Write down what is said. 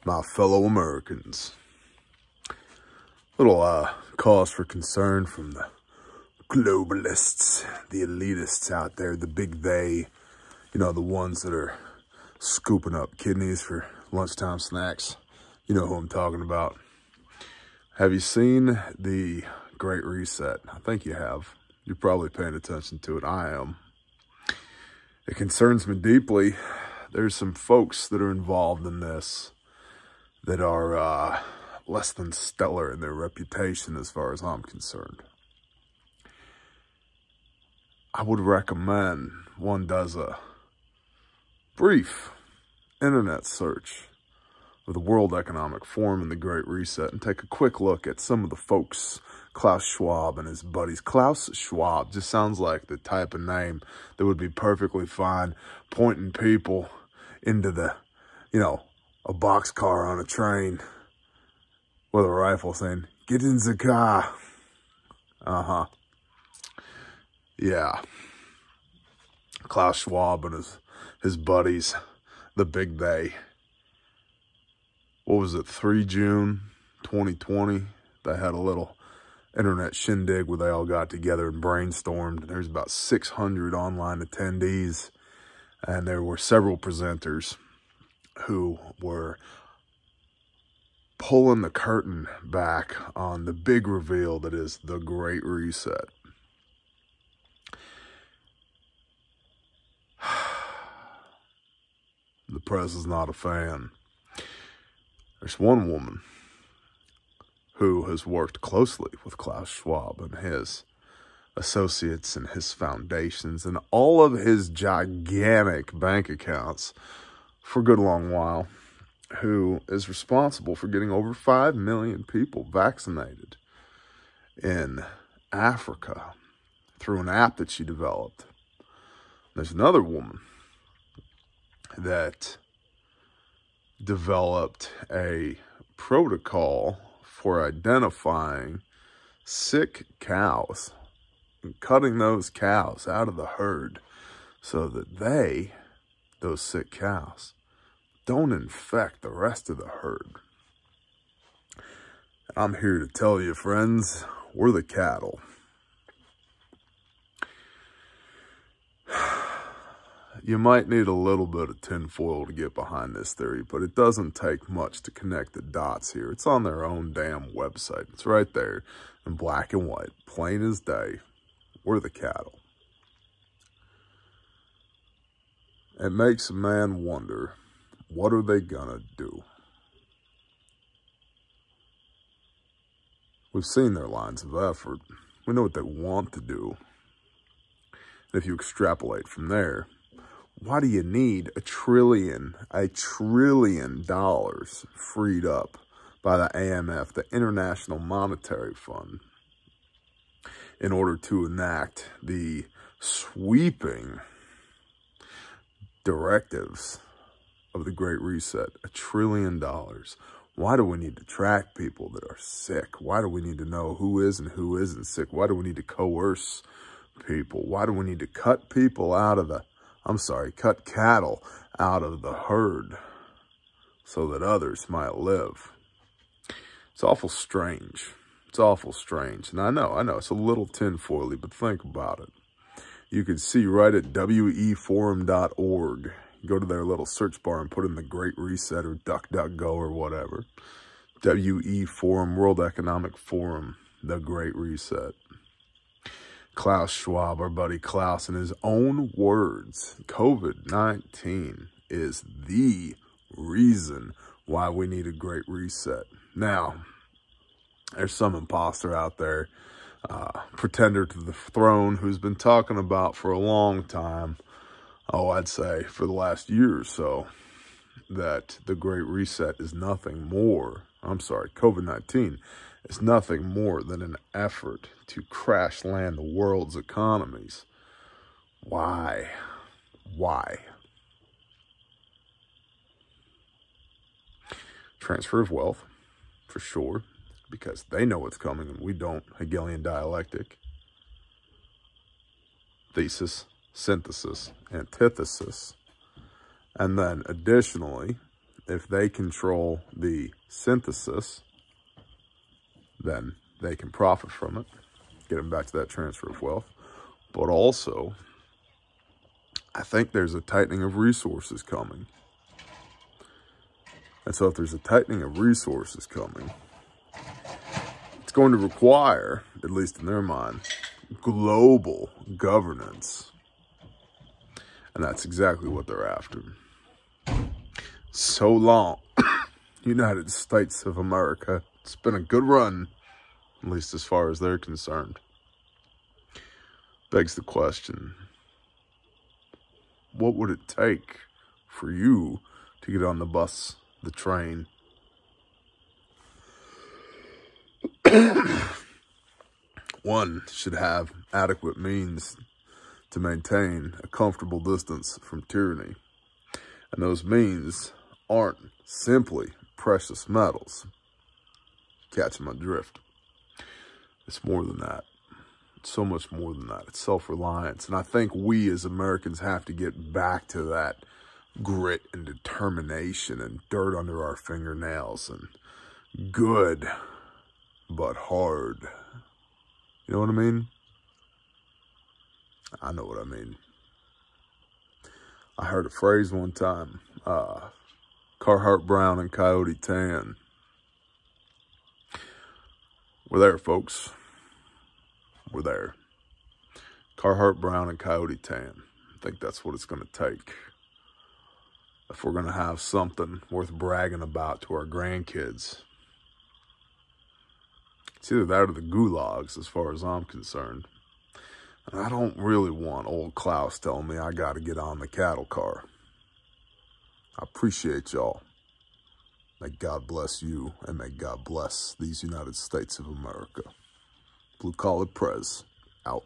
My fellow Americans. Little cause for concern from the globalists, the elitists out there, the big they, you know, the ones that are scooping up kidneys for lunchtime snacks. You know who I'm talking about. Have you seen the Great Reset? I think you have. You're probably paying attention to it. I am. It concerns me deeply. There's some folks that are involved in this that are less than stellar in their reputation as far as I'm concerned. I would recommend one does a brief internet search of the World Economic Forum and the Great Reset and take a quick look at some of the folks, Klaus Schwab and his buddies. Klaus Schwab just sounds like the type of name that would be perfectly fine pointing people into the, you know, a boxcar on a train with a rifle saying, "Get in the car." Yeah. Klaus Schwab and his buddies, the big they. What was it, 3 June 2020? They had a little internet shindig where they all got together and brainstormed. There's about 600 online attendees, and there were several presenters who were pulling the curtain back on the big reveal that is the Great Reset. The press is not a fan. There's one woman who has worked closely with Klaus Schwab and his associates and his foundations and all of his gigantic bank accounts for a good long while, who is responsible for getting over 5 million people vaccinated in Africa through an app that she developed. There's another woman that developed a protocol for identifying sick cows and cutting those cows out of the herd so that those sick cows, don't infect the rest of the herd. I'm here to tell you, friends, we're the cattle. You might need a little bit of tinfoil to get behind this theory, but it doesn't take much to connect the dots here. It's on their own damn website. It's right there in black and white, plain as day. We're the cattle. It makes a man wonder, what are they gonna do? We've seen their lines of effort. We know what they want to do. And if you extrapolate from there, why do you need a trillion dollars freed up by the IMF, the International Monetary Fund, in order to enact the sweeping directives of the Great Reset? $1 trillion. Why do we need to track people that are sick? Why do we need to know who is and who isn't sick? Why do we need to coerce people? Why do we need to cut people out of the, cut cattle out of the herd so that others might live? It's awful strange. It's awful strange. And I know, it's a little tinfoily, but think about it. You can see right at weforum.org. Go to their little search bar and put in the Great Reset or DuckDuckGo or whatever. WE Forum, World Economic Forum, the Great Reset. Klaus Schwab, our buddy Klaus, in his own words, COVID-19 is the reason why we need a Great Reset. Now, there's some imposter out there, pretender to the throne, who's been talking about for a long time, I'd say for the last year or so, that the Great Reset is nothing more, COVID-19 is nothing more than an effort to crash land the world's economies. Why? Transfer of wealth, for sure, because they know what's coming and we don't. Hegelian dialectic. Thesis, synthesis, antithesis. And then additionally, if they control the synthesis, then they can profit from it, get them back to that transfer of wealth. But also, I think there's a tightening of resources coming. And so if there's a tightening of resources coming, it's going to require, at least in their mind, global governance. And that's exactly what they're after. So long, United States of America. It's been a good run, at least as far as they're concerned. Begs the question, what would it take for you to get on the bus, the train? One should have adequate means to maintain a comfortable distance from tyranny. And those means aren't simply precious metals. Catching my drift. It's more than that. It's so much more than that. It's self-reliance. And I think we as Americans have to get back to that grit and determination and dirt under our fingernails and good but hard. You know what I mean? I know what I mean. I heard a phrase one time, Carhartt Brown and Coyote Tan. We're there, folks. We're there. Carhartt Brown and Coyote Tan. I think that's what it's going to take. If we're going to have something worth bragging about to our grandkids. It's either that or the gulags, as far as I'm concerned. And I don't really want old Klaus telling me I got to get on the cattle car. I appreciate y'all. May God bless you, and may God bless these United States of America. Blue Collar Prez, out.